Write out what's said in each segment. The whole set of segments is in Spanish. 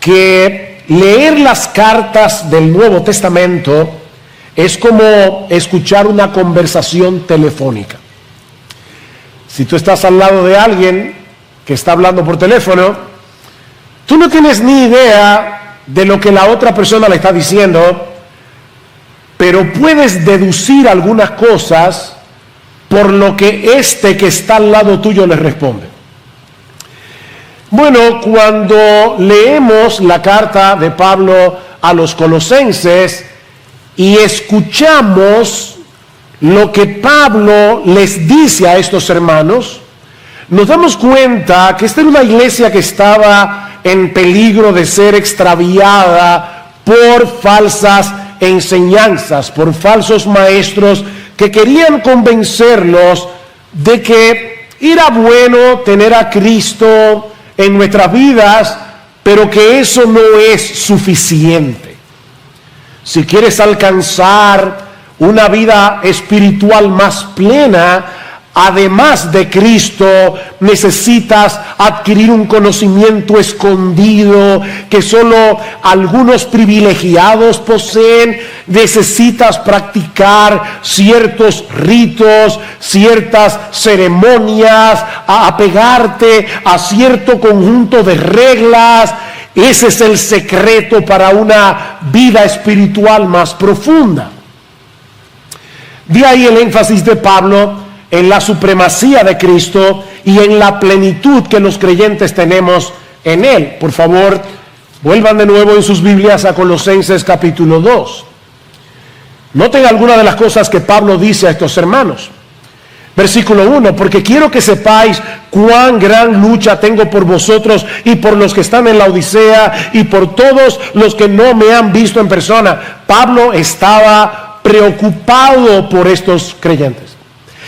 que leer las cartas del Nuevo Testamento es como escuchar una conversación telefónica. Si tú estás al lado de alguien que está hablando por teléfono, tú no tienes ni idea de lo que la otra persona le está diciendo, pero puedes deducir algunas cosas por lo que este que está al lado tuyo le responde. Bueno, cuando leemos la carta de Pablo a los Colosenses y escuchamos lo que Pablo les dice a estos hermanos, nos damos cuenta que esta era una iglesia que estaba en peligro de ser extraviada por falsas enseñanzas, por falsos maestros que querían convencerlos de que era bueno tener a Cristo en nuestras vidas, pero que eso no es suficiente. Si quieres alcanzar una vida espiritual más plena, además de Cristo, necesitas adquirir un conocimiento escondido que solo algunos privilegiados poseen. Necesitas practicar ciertos ritos, ciertas ceremonias, apegarte a cierto conjunto de reglas. Ese es el secreto para una vida espiritual más profunda. De ahí el énfasis de Pablo en la supremacía de Cristo y en la plenitud que los creyentes tenemos en Él. Por favor, vuelvan de nuevo en sus Biblias a Colosenses capítulo 2. Noten algunas de las cosas que Pablo dice a estos hermanos. Versículo 1, porque quiero que sepáis cuán gran lucha tengo por vosotros y por los que están en la Odisea y por todos los que no me han visto en persona. Pablo estaba preocupado por estos creyentes.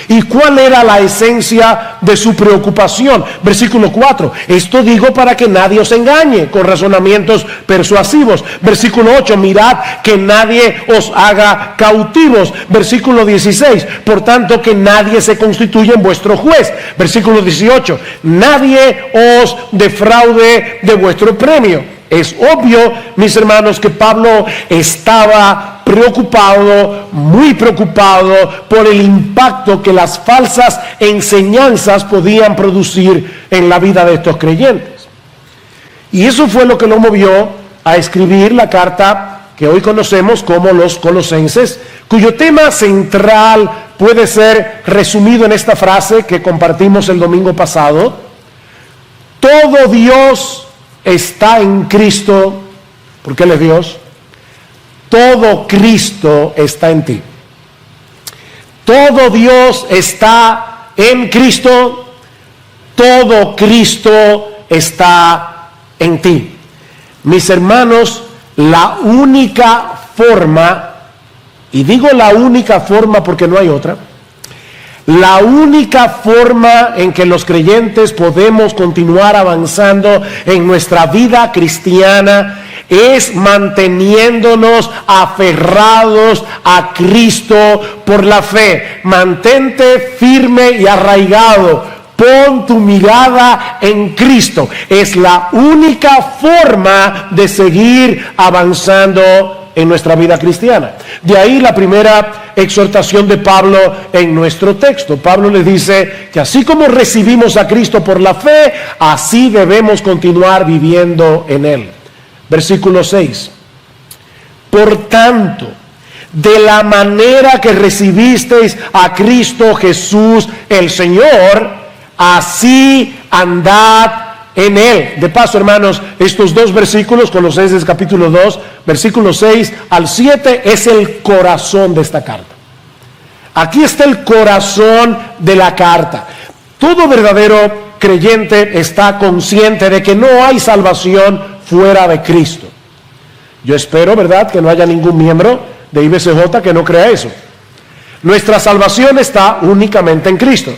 ¿Y cuál era la esencia de su preocupación? Versículo 4, esto digo para que nadie os engañe con razonamientos persuasivos. Versículo 8, mirad que nadie os haga cautivos. Versículo 16, por tanto que nadie se constituya en vuestro juez. Versículo 18, nadie os defraude de vuestro premio. Es obvio, mis hermanos, que Pablo estaba preocupado, muy preocupado por el impacto que las falsas enseñanzas podían producir en la vida de estos creyentes. Y eso fue lo que lo movió a escribir la carta que hoy conocemos como los Colosenses, cuyo tema central puede ser resumido en esta frase que compartimos el domingo pasado: todo Dios está en Cristo, porque Él es Dios. Todo Cristo está en ti. Todo Dios está en Cristo. Todo Cristo está en ti. Mis hermanos, la única forma, y digo la única forma porque no hay otra, la única forma en que los creyentes podemos continuar avanzando en nuestra vida cristiana es manteniéndonos aferrados a Cristo por la fe. Mantente firme y arraigado. Pon tu mirada en Cristo. Es la única forma de seguir avanzando en nuestra vida cristiana. De ahí la primera exhortación de Pablo en nuestro texto. Pablo le dice que así como recibimos a Cristo por la fe, así debemos continuar viviendo en Él. Versículo 6. Por tanto, de la manera que recibisteis a Cristo Jesús el Señor, así andad en Él. De paso, hermanos, estos dos versículos, Colosenses capítulo 2, versículos 6 al 7, es el corazón de esta carta. Aquí está el corazón de la carta. Todo verdadero creyente está consciente de que no hay salvación fuera de Cristo. Yo espero, ¿verdad?, que no haya ningún miembro de IBCJ que no crea eso. Nuestra salvación está únicamente en Cristo.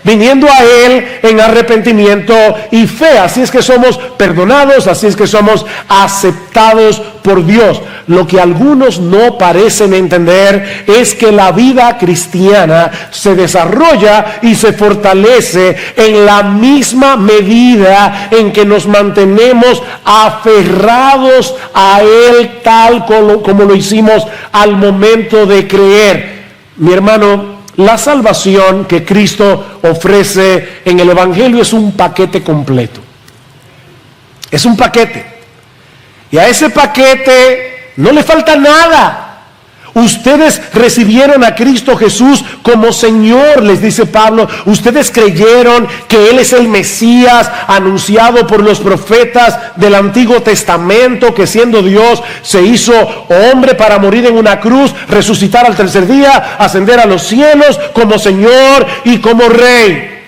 viniendo a Él en arrepentimiento y fe. Así es que somos perdonados, así es que somos aceptados por Dios. Lo que algunos no parecen entender es que la vida cristiana se desarrolla y se fortalece en la misma medida en que nos mantenemos aferrados a Él, tal como lo hicimos al momento de creer. Mi hermano, la salvación que Cristo ofrece en el Evangelio es un paquete completo. Es un paquete. Y a ese paquete no le falta nada. Ustedes recibieron a Cristo Jesús como Señor, les dice Pablo. Ustedes creyeron que Él es el Mesías anunciado por los profetas del Antiguo Testamento, que siendo Dios se hizo hombre para morir en una cruz, resucitar al tercer día, ascender a los cielos como Señor y como Rey.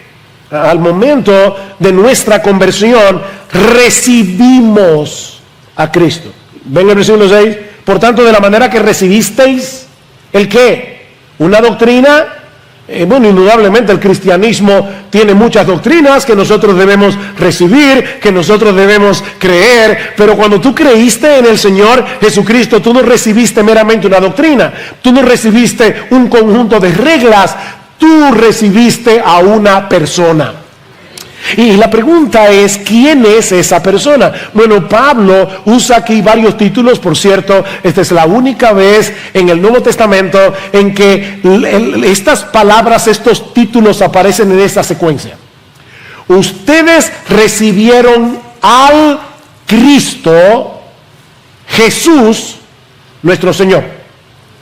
Al momento de nuestra conversión recibimos a Cristo. Ven el versículo 6. Por tanto, de la manera que recibisteis, ¿el qué? ¿Una doctrina? Bueno, indudablemente el cristianismo tiene muchas doctrinas que nosotros debemos recibir, que nosotros debemos creer, pero cuando tú creíste en el Señor Jesucristo, tú no recibiste meramente una doctrina, tú no recibiste un conjunto de reglas, tú recibiste a una persona. Y la pregunta es, ¿quién es esa persona? Bueno, Pablo usa aquí varios títulos. Por cierto, esta es la única vez en el Nuevo Testamento en que estas palabras, estos títulos aparecen en esta secuencia. Ustedes recibieron al Cristo Jesús, nuestro Señor.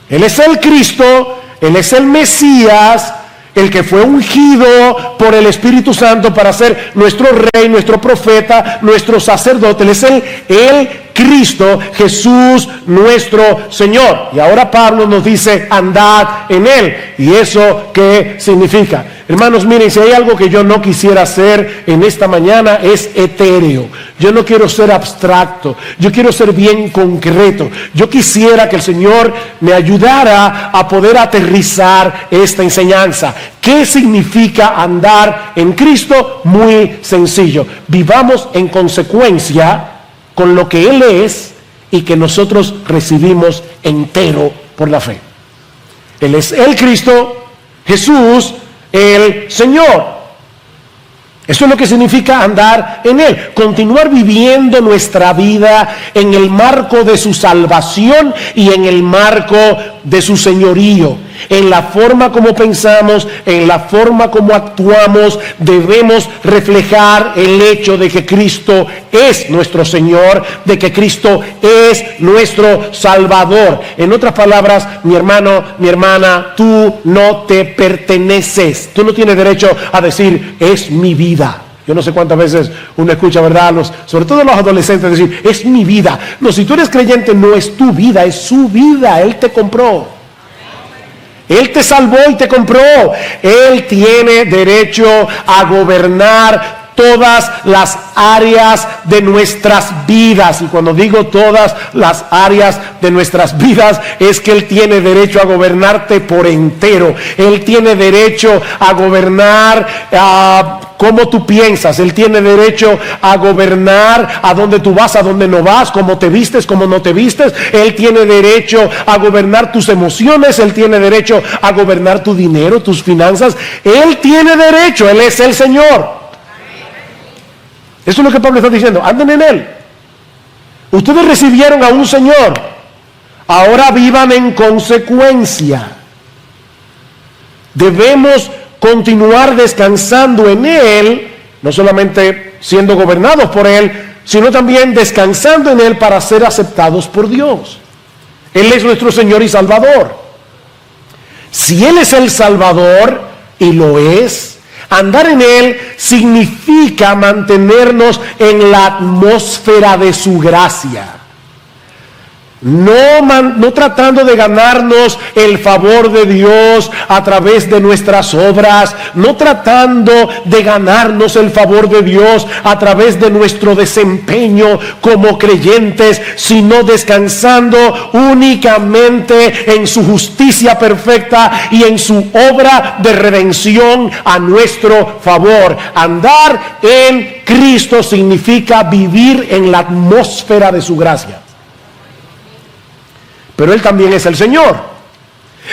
Él es el Cristo, Él es el Mesías, el que fue ungido por el Espíritu Santo para ser nuestro Rey, nuestro profeta, nuestro sacerdote. Él es el Cristo, Jesús, nuestro Señor. Y ahora Pablo nos dice, andad en Él. ¿Y eso qué significa? Hermanos, miren, si hay algo que yo no quisiera ser en esta mañana es etéreo. Yo no quiero ser abstracto. Yo quiero ser bien concreto. Yo quisiera que el Señor me ayudara a poder aterrizar esta enseñanza. ¿Qué significa andar en Cristo? Muy sencillo. Vivamos en consecuencia con lo que Él es y que nosotros recibimos entero por la fe. Él es el Cristo, Jesús, el Señor. Eso es lo que significa andar en Él, continuar viviendo nuestra vida en el marco de su salvación y en el marco de su señorío. En la forma como pensamos, en la forma como actuamos, debemos reflejar el hecho de que Cristo es nuestro Señor, de que Cristo es nuestro Salvador. En otras palabras, mi hermano, mi hermana, tú no te perteneces. Tú no tienes derecho a decir, es mi vida. Yo no sé cuántas veces uno escucha, ¿verdad? Sobre todo los adolescentes decir, es mi vida. No, si tú eres creyente, no es tu vida, es su vida. Él te compró. Él te salvó y te compró. Él tiene derecho a gobernar todas las áreas de nuestras vidas. Y cuando digo todas las áreas de nuestras vidas, es que Él tiene derecho a gobernarte por entero. Él tiene derecho a gobernar cómo tú piensas. Él tiene derecho a gobernar a dónde tú vas, a dónde no vas, cómo te vistes, cómo no te vistes. Él tiene derecho a gobernar tus emociones. Él tiene derecho a gobernar tu dinero, tus finanzas. Él tiene derecho. Él es el Señor. Eso es lo que Pablo está diciendo. Anden en Él. Ustedes recibieron a un Señor. Ahora vivan en consecuencia. Debemos continuar descansando en Él, no solamente siendo gobernados por Él, sino también descansando en Él para ser aceptados por Dios. Él es nuestro Señor y Salvador. Si Él es el Salvador, y lo es, andar en Él significa mantenernos en la atmósfera de su gracia. No tratando de ganarnos el favor de Dios a través de nuestras obras, no tratando de ganarnos el favor de Dios a través de nuestro desempeño como creyentes, sino descansando únicamente en su justicia perfecta y en su obra de redención a nuestro favor. Andar en Cristo significa vivir en la atmósfera de su gracia. Pero Él también es el Señor.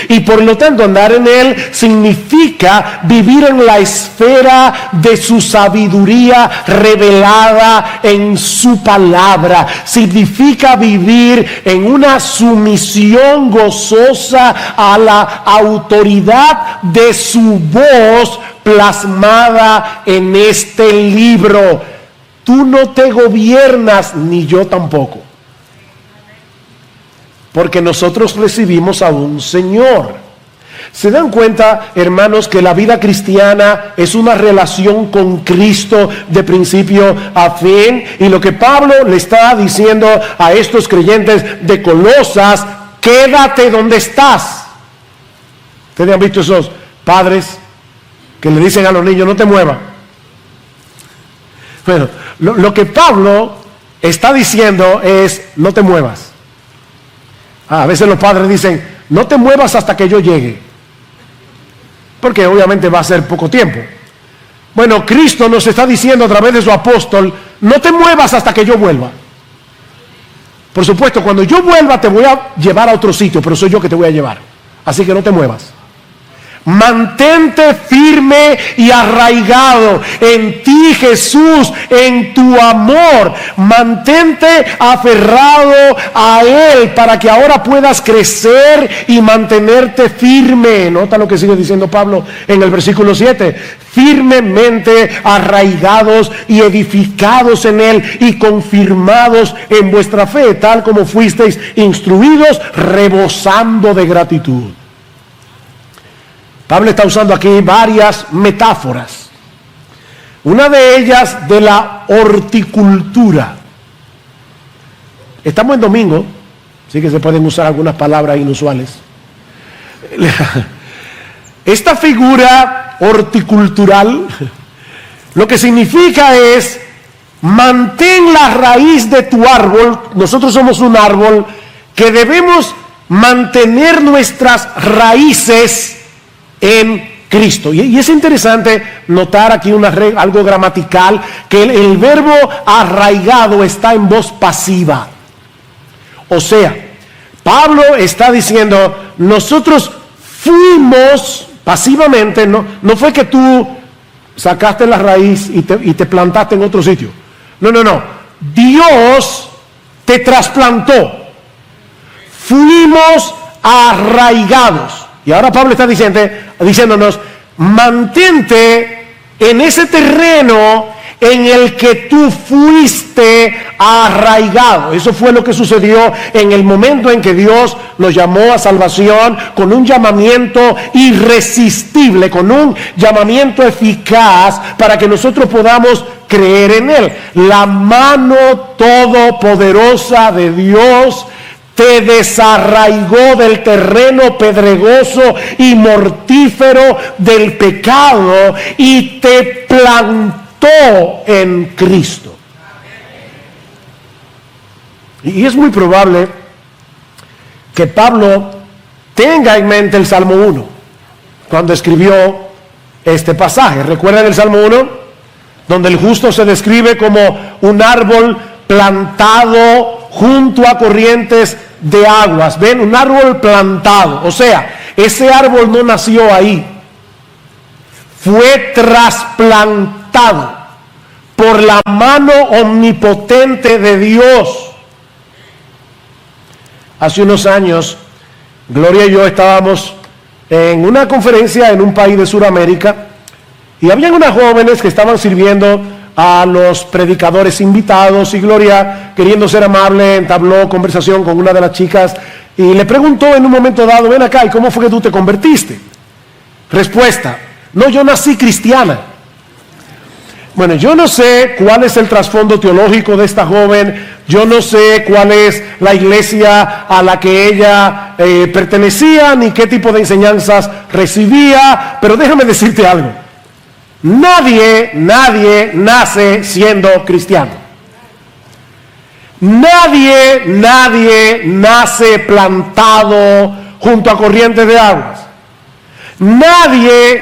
Y por lo tanto, andar en Él significa vivir en la esfera de su sabiduría revelada en su palabra. Significa vivir en una sumisión gozosa a la autoridad de su voz plasmada en este libro. Tú no te gobiernas, ni yo tampoco. Porque nosotros recibimos a un Señor. ¿Se dan cuenta, hermanos, que la vida cristiana es una relación con Cristo de principio a fin? Y lo que Pablo le está diciendo a estos creyentes de Colosas: quédate donde estás. ¿Ustedes han visto esos padres que le dicen a los niños: no te muevas? Bueno, lo que Pablo está diciendo es: no te muevas. A veces los padres dicen: no te muevas hasta que yo llegue, porque obviamente va a ser poco tiempo. Bueno, Cristo nos está diciendo a través de su apóstol: no te muevas hasta que yo vuelva. Por supuesto, cuando yo vuelva te voy a llevar a otro sitio, pero soy yo que te voy a llevar, así que no te muevas. Mantente firme y arraigado en ti, Jesús, en tu amor. Mantente aferrado a Él para que ahora puedas crecer y mantenerte firme. Nota lo que sigue diciendo Pablo en el versículo 7. Firmemente arraigados y edificados en Él y confirmados en vuestra fe, tal como fuisteis instruidos, rebosando de gratitud. Pablo está usando aquí varias metáforas. Una de ellas de la horticultura. Estamos en domingo, así que se pueden usar algunas palabras inusuales. Esta figura horticultural lo que significa es: mantén la raíz de tu árbol. Nosotros somos un árbol que debemos mantener nuestras raíces en Cristo. Y es interesante notar aquí algo gramatical, que el verbo arraigado está en voz pasiva. O sea, Pablo está diciendo: nosotros fuimos pasivamente, no fue que tú sacaste la raíz y te plantaste en otro sitio. No. Dios te trasplantó. Fuimos arraigados. Y ahora Pablo está diciéndonos: mantente en ese terreno en el que tú fuiste arraigado. Eso fue lo que sucedió en el momento en que Dios nos llamó a salvación, con un llamamiento irresistible, con un llamamiento eficaz para que nosotros podamos creer en Él. La mano todopoderosa de Dios te desarraigó del terreno pedregoso y mortífero del pecado y te plantó en Cristo. Y es muy probable que Pablo tenga en mente el Salmo 1 cuando escribió este pasaje. ¿Recuerdan el Salmo 1? Donde el justo se describe como un árbol plantado junto a corrientes de aguas. ¿Ven? Un árbol plantado. O sea, ese árbol no nació ahí. Fue trasplantado por la mano omnipotente de Dios. Hace unos años, Gloria y yo estábamos en una conferencia en un país de Sudamérica y habían unas jóvenes que estaban sirviendo a los predicadores invitados, y Gloria, queriendo ser amable, entabló conversación con una de las chicas y le preguntó en un momento dado: ven acá, ¿y cómo fue que tú te convertiste? Respuesta: no, yo nací cristiana. Bueno, yo no sé cuál es el trasfondo teológico de esta joven, yo no sé cuál es la iglesia a la que ella pertenecía, ni qué tipo de enseñanzas recibía, pero déjame decirte algo. Nadie nace siendo cristiano. Nadie nace plantado junto a corrientes de aguas. Nadie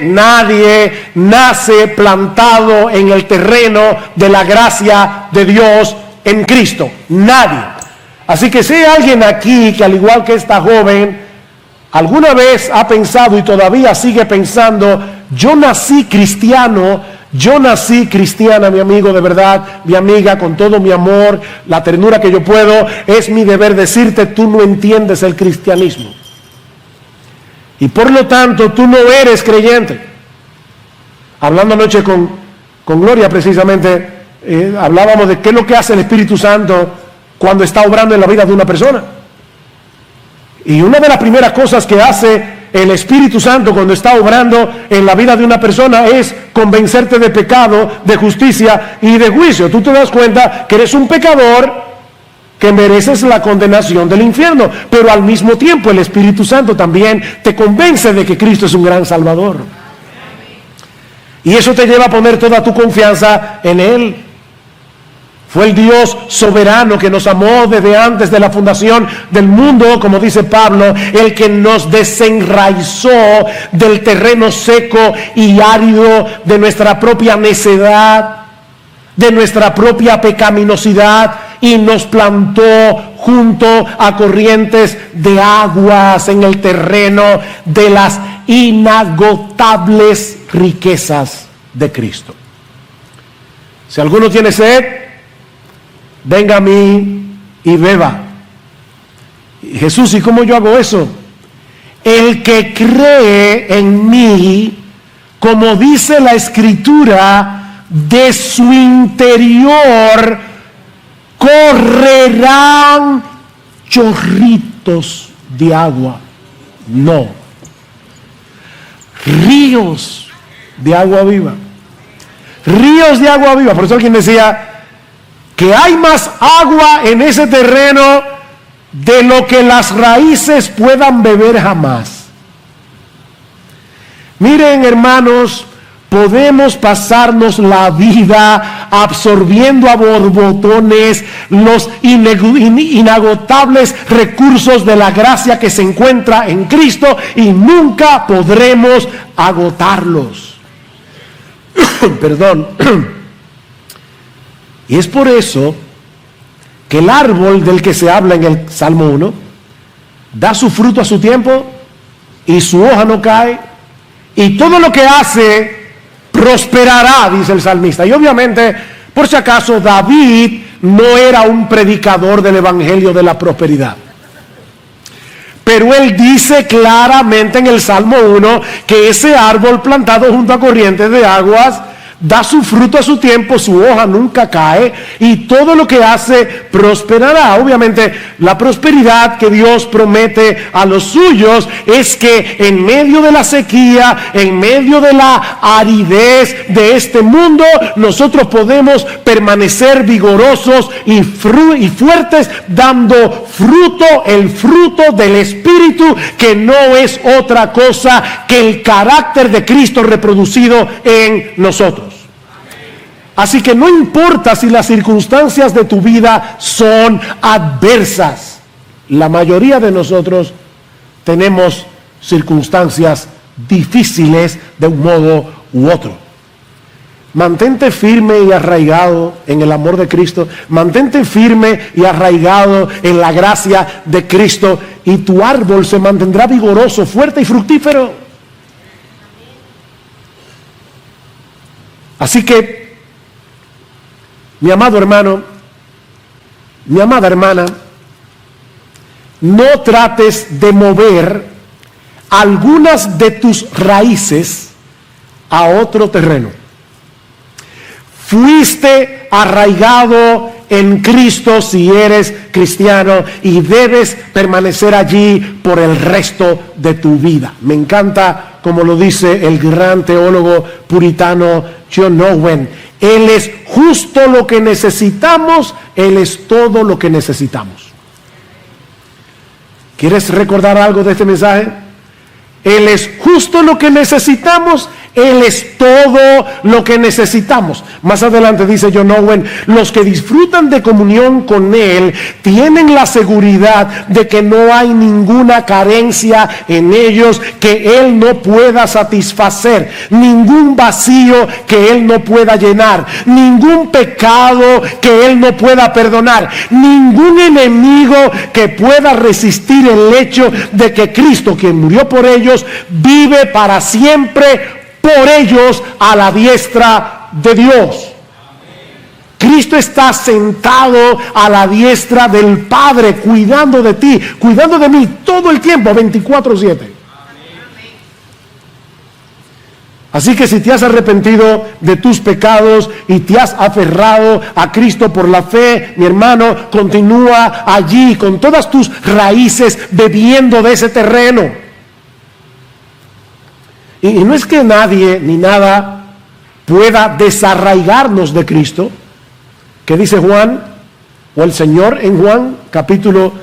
nace plantado en el terreno de la gracia de Dios en Cristo. Nadie. Así que si hay alguien aquí que, al igual que esta joven, alguna vez ha pensado y todavía sigue pensando, yo nací cristiano, yo nací cristiana, mi amigo, de verdad, mi amiga, con todo mi amor, la ternura que yo puedo, es mi deber decirte, tú no entiendes el cristianismo. Y por lo tanto, tú no eres creyente. Hablando anoche con Gloria, precisamente, hablábamos de qué es lo que hace el Espíritu Santo cuando está obrando en la vida de una persona. Y una de las primeras cosas que hace el Espíritu Santo cuando está obrando en la vida de una persona es convencerte de pecado, de justicia y de juicio. Tú te das cuenta que eres un pecador, que mereces la condenación del infierno, pero al mismo tiempo el Espíritu Santo también te convence de que Cristo es un gran Salvador. Y eso te lleva a poner toda tu confianza en Él. Fue el Dios soberano que nos amó desde antes de la fundación del mundo, como dice Pablo, el que nos desenraizó del terreno seco y árido de nuestra propia necedad, de nuestra propia pecaminosidad, y nos plantó junto a corrientes de aguas en el terreno de las inagotables riquezas de Cristo. Si alguno tiene sed, venga a mí y beba. Y Jesús, ¿y cómo yo hago eso? El que cree en mí, como dice la Escritura, de su interior correrán chorritos de agua. No, ríos de agua viva. Ríos de agua viva. Por eso alguien decía que hay más agua en ese terreno de lo que las raíces puedan beber jamás. Miren, hermanos, podemos pasarnos la vida absorbiendo a borbotones los inagotables recursos de la gracia que se encuentra en Cristo y nunca podremos agotarlos. Perdón. Y es por eso que el árbol del que se habla en el Salmo 1 da su fruto a su tiempo y su hoja no cae, y todo lo que hace prosperará, dice el salmista. Y obviamente, por si acaso, David no era un predicador del evangelio de la prosperidad, pero él dice claramente en el Salmo 1 que ese árbol plantado junto a corrientes de aguas da su fruto a su tiempo, su hoja nunca cae y todo lo que hace prosperará. Obviamente la prosperidad que Dios promete a los suyos es que en medio de la sequía, en medio de la aridez de este mundo, nosotros podemos permanecer vigorosos y fuertes, dando fruto, el fruto del Espíritu, que no es otra cosa que el carácter de Cristo reproducido en nosotros. Así que no importa si las circunstancias de tu vida son adversas. La mayoría de nosotros tenemos circunstancias difíciles de un modo u otro. Mantente firme y arraigado en el amor de Cristo. Mantente firme y arraigado en la gracia de Cristo y tu árbol se mantendrá vigoroso, fuerte y fructífero. Así que, mi amado hermano, mi amada hermana, no trates de mover algunas de tus raíces a otro terreno. Fuiste arraigado en Cristo si eres cristiano y debes permanecer allí por el resto de tu vida. Me encanta como lo dice el gran teólogo puritano John Owen. Él es justo lo que necesitamos, Él es todo lo que necesitamos. ¿Quieres recordar algo de este mensaje? Él es justo lo que necesitamos, Él es todo lo que necesitamos. Más adelante dice John Owen, los que disfrutan de comunión con Él tienen la seguridad de que no hay ninguna carencia en ellos que Él no pueda satisfacer, ningún vacío que Él no pueda llenar, ningún pecado que Él no pueda perdonar, ningún enemigo que pueda resistir el hecho de que Cristo, quien murió por ellos, vive para siempre por ellos a la diestra de Dios. Cristo está sentado a la diestra del Padre, cuidando de ti, cuidando de mí todo el tiempo, 24/7. Así que si te has arrepentido de tus pecados y te has aferrado a Cristo por la fe, mi hermano, continúa allí con todas tus raíces bebiendo de ese terreno. Y no es que nadie ni nada pueda desarraigarnos de Cristo, que dice Juan, o el Señor en Juan, capítulo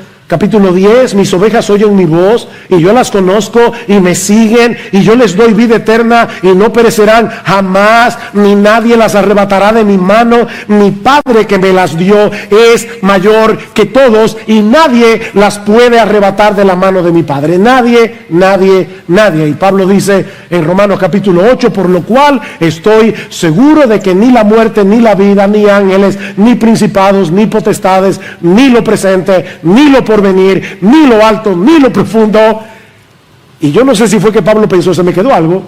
10, mis ovejas oyen mi voz y yo las conozco y me siguen y yo les doy vida eterna y no perecerán jamás, ni nadie las arrebatará de mi mano. Mi Padre que me las dio es mayor que todos y nadie las puede arrebatar de la mano de mi Padre. Nadie. Y Pablo dice en Romanos capítulo 8, por lo cual estoy seguro de que ni la muerte, ni la vida, ni ángeles, ni principados, ni potestades, ni lo presente, ni lo por venir, ni lo alto, ni lo profundo. Y yo no sé si fue que Pablo pensó, se me quedó algo,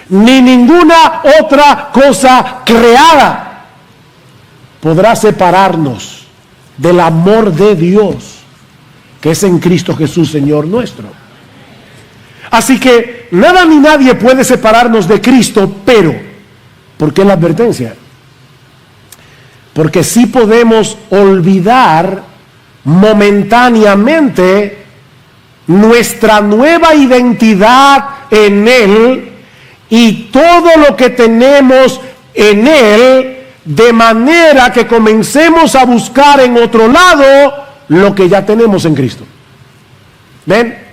ni ninguna otra cosa creada podrá separarnos del amor de Dios que es en Cristo Jesús, Señor nuestro. Así que nada ni nadie puede separarnos de Cristo, pero, ¿por qué la advertencia? Porque sí podemos olvidar momentáneamente nuestra nueva identidad en Él y todo lo que tenemos en Él, de manera que comencemos a buscar en otro lado lo que ya tenemos en Cristo. ¿Ven?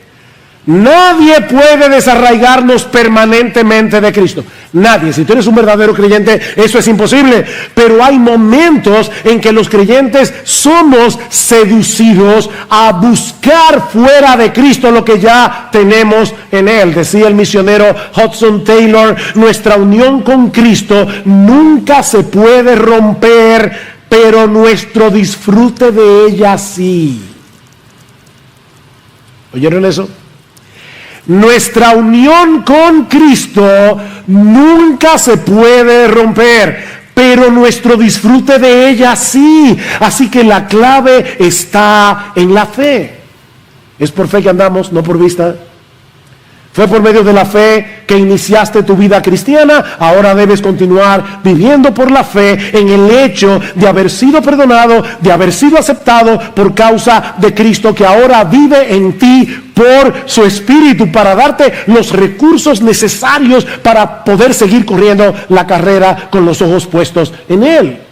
Nadie puede desarraigarnos permanentemente de Cristo. Nadie. Si tú eres un verdadero creyente, eso es imposible. Pero hay momentos en que los creyentes somos seducidos a buscar fuera de Cristo lo que ya tenemos en Él. Decía el misionero Hudson Taylor, nuestra unión con Cristo nunca se puede romper, pero nuestro disfrute de ella sí. ¿Oyeron eso? Nuestra unión con Cristo nunca se puede romper, pero nuestro disfrute de ella sí. Así que la clave está en la fe. Es por fe que andamos, no por vista. Fue por medio de la fe que iniciaste tu vida cristiana. Ahora debes continuar viviendo por la fe en el hecho de haber sido perdonado, de haber sido aceptado por causa de Cristo, que ahora vive en ti por su Espíritu para darte los recursos necesarios para poder seguir corriendo la carrera con los ojos puestos en Él.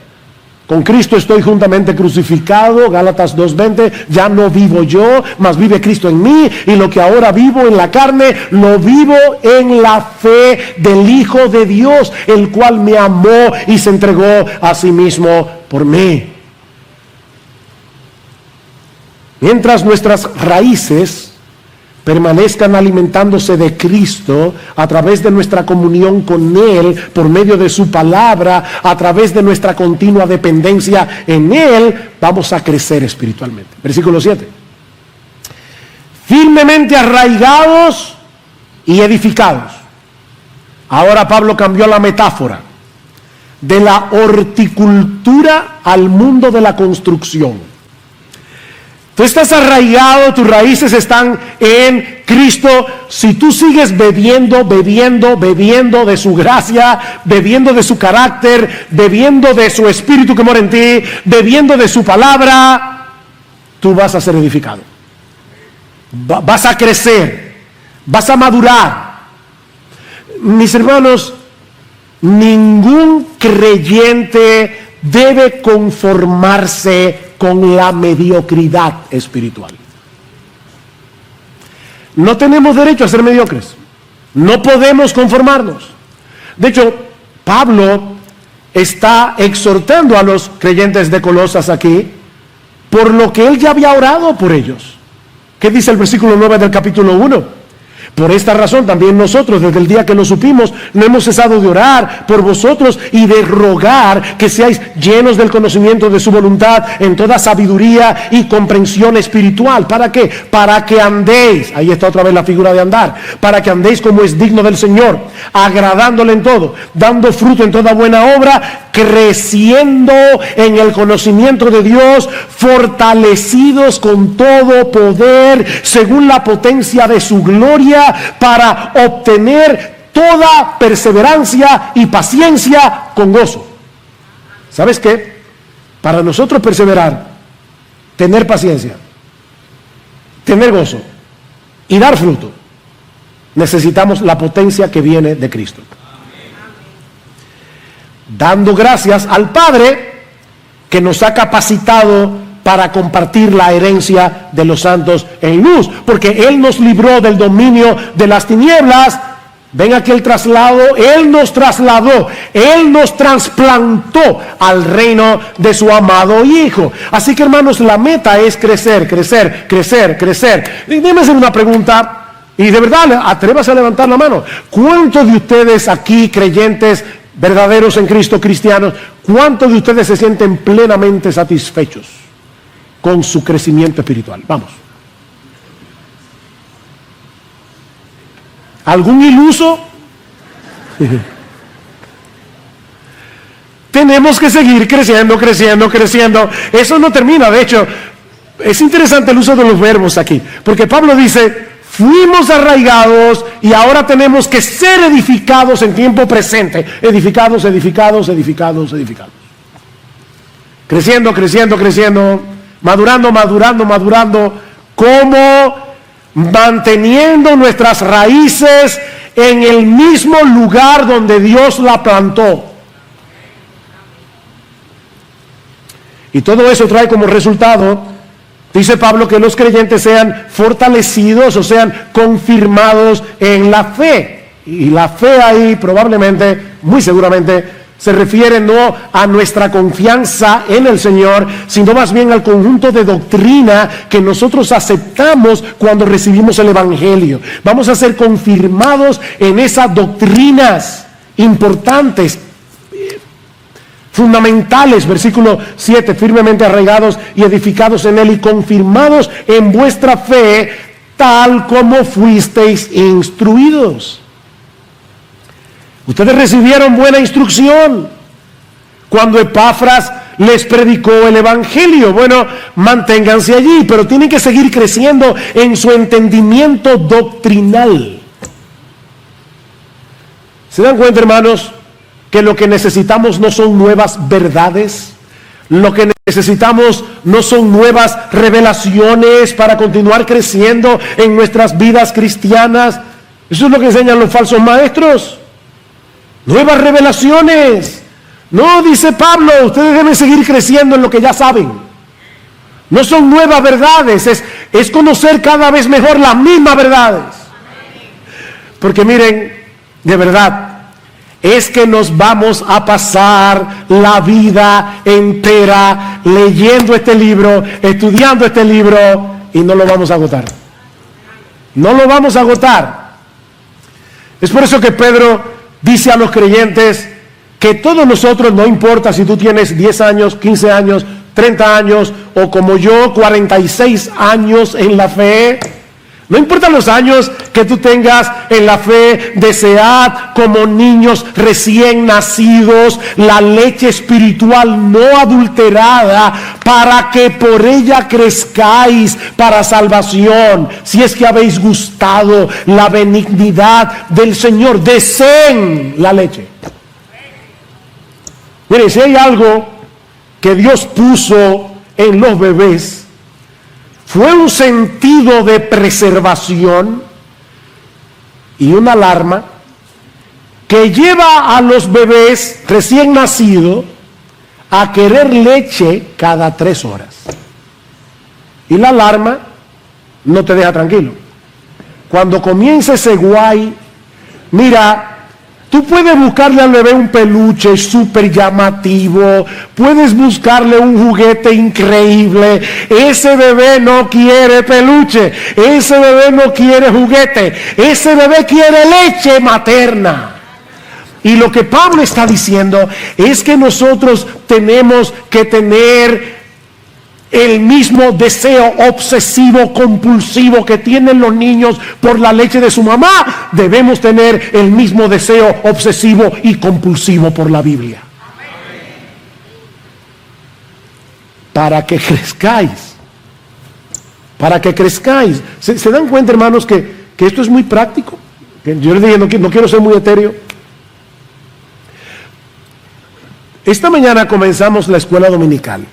Con Cristo estoy juntamente crucificado, Gálatas 2:20, ya no vivo yo, mas vive Cristo en mí, y lo que ahora vivo en la carne, lo vivo en la fe del Hijo de Dios, el cual me amó y se entregó a sí mismo por mí. Mientras nuestras raíces permanezcan alimentándose de Cristo a través de nuestra comunión con Él, por medio de su palabra, a través de nuestra continua dependencia en Él, vamos a crecer espiritualmente. Versículo 7. Firmemente arraigados y edificados. Ahora Pablo cambió la metáfora de la horticultura al mundo de la construcción. Tú estás arraigado, tus raíces están en Cristo. Si tú sigues bebiendo de su gracia, bebiendo de su carácter, bebiendo de su Espíritu que mora en ti, bebiendo de su palabra, tú vas a ser edificado. Vas a crecer, vas a madurar. Mis hermanos, ningún creyente debe conformarse con la mediocridad espiritual. No tenemos derecho a ser mediocres. No podemos conformarnos. De hecho, Pablo está exhortando a los creyentes de Colosas aquí por lo que él ya había orado por ellos. ¿Qué dice el versículo 9 del capítulo 1? Por esta razón también nosotros, desde el día que lo supimos, no hemos cesado de orar por vosotros y de rogar que seáis llenos del conocimiento de su voluntad en toda sabiduría y comprensión espiritual. ¿Para qué? Para que andéis, ahí está otra vez la figura de andar, para que andéis como es digno del Señor, agradándole en todo, dando fruto en toda buena obra, creciendo en el conocimiento de Dios, fortalecidos con todo poder, según la potencia de su gloria, para obtener toda perseverancia y paciencia con gozo. ¿Sabes qué? Para nosotros perseverar, tener paciencia, tener gozo y dar fruto, necesitamos la potencia que viene de Cristo. Dando gracias al Padre que nos ha capacitado para compartir la herencia de los santos en luz, porque Él nos libró del dominio de las tinieblas. Ven aquí el traslado. Él nos trasladó, Él nos trasplantó al reino de su amado Hijo. Así que, hermanos, la meta es crecer, crecer, crecer, crecer. Déjeme hacer una pregunta, y de verdad, atrévase a levantar la mano. ¿Cuántos de ustedes aquí, creyentes verdaderos en Cristo, cristianos, cuántos de ustedes se sienten plenamente satisfechos con su crecimiento espiritual? Vamos. ¿Algún iluso? Tenemos que seguir creciendo, creciendo, creciendo. Eso no termina. De hecho, es interesante el uso de los verbos aquí, porque Pablo dice: fuimos arraigados y ahora tenemos que ser edificados en tiempo presente. Edificados, edificados, edificados, edificados. Creciendo, creciendo, creciendo. Madurando, madurando, madurando. Como manteniendo nuestras raíces en el mismo lugar donde Dios la plantó. Y todo eso trae como resultado, dice Pablo, que los creyentes sean fortalecidos o sean confirmados en la fe. Y la fe ahí probablemente, muy seguramente, se refiere no a nuestra confianza en el Señor, sino más bien al conjunto de doctrina que nosotros aceptamos cuando recibimos el Evangelio. Vamos a ser confirmados en esas doctrinas importantes, fundamentales. Versículo 7, firmemente arraigados y edificados en Él y confirmados en vuestra fe, tal como fuisteis instruidos. Ustedes recibieron buena instrucción cuando Epafras les predicó el Evangelio. Bueno, manténganse allí, pero tienen que seguir creciendo en su entendimiento doctrinal. ¿Se dan cuenta, hermanos, que lo que necesitamos no son nuevas verdades? Lo que necesitamos no son nuevas revelaciones para continuar creciendo en nuestras vidas cristianas. Eso es lo que enseñan los falsos maestros. Nuevas revelaciones. No, dice Pablo, ustedes deben seguir creciendo en lo que ya saben. No son nuevas verdades, es conocer cada vez mejor las mismas verdades. Porque miren, de verdad, es que nos vamos a pasar la vida entera leyendo este libro, estudiando este libro, y no lo vamos a agotar. No lo vamos a agotar. Es por eso que Pedro dice a los creyentes que todos nosotros, no importa si tú tienes 10 años, 15 años, 30 años o como yo 46 años en la fe, no importa los años que tú tengas en la fe, desead como niños recién nacidos la leche espiritual no adulterada, para que por ella crezcáis para salvación, si es que habéis gustado la benignidad del Señor. Deseen la leche. Miren, si hay algo que Dios puso en los bebés, fue un sentido de preservación y una alarma que lleva a los bebés recién nacidos a querer leche cada 3 horas. Y la alarma no te deja tranquilo. Cuando comienza ese guay, mira, tú puedes buscarle al bebé un peluche súper llamativo, puedes buscarle un juguete increíble. Ese bebé no quiere peluche, ese bebé no quiere juguete, ese bebé quiere leche materna. Y lo que Pablo está diciendo es que nosotros tenemos que tener el mismo deseo obsesivo, compulsivo que tienen los niños por la leche de su mamá. Debemos tener el mismo deseo obsesivo y compulsivo por la Biblia. Para que crezcáis. Para que crezcáis. ¿Se dan cuenta, hermanos, que esto es muy práctico? Yo les dije, no quiero ser muy etéreo. Esta mañana comenzamos la escuela dominical.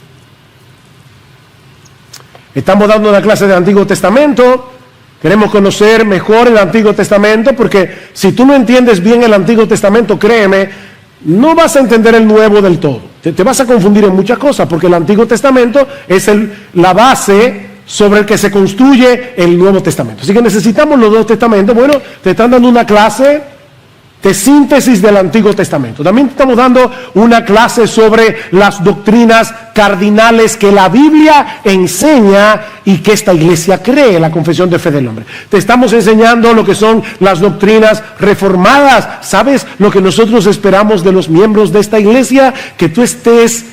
Estamos dando una clase del Antiguo Testamento. Queremos conocer mejor el Antiguo Testamento, porque si tú no entiendes bien el Antiguo Testamento, créeme, no vas a entender el Nuevo del todo. Te vas a confundir en muchas cosas, porque el Antiguo Testamento es la base sobre el que se construye el Nuevo Testamento. Así que necesitamos los dos testamentos. Bueno, te están dando una clase de síntesis del Antiguo Testamento. También estamos dando una clase sobre las doctrinas cardinales que la Biblia enseña y que esta iglesia cree, la confesión de fe del hombre. Te estamos enseñando lo que son las doctrinas reformadas. ¿Sabes lo que nosotros esperamos de los miembros de esta iglesia? Que tú estés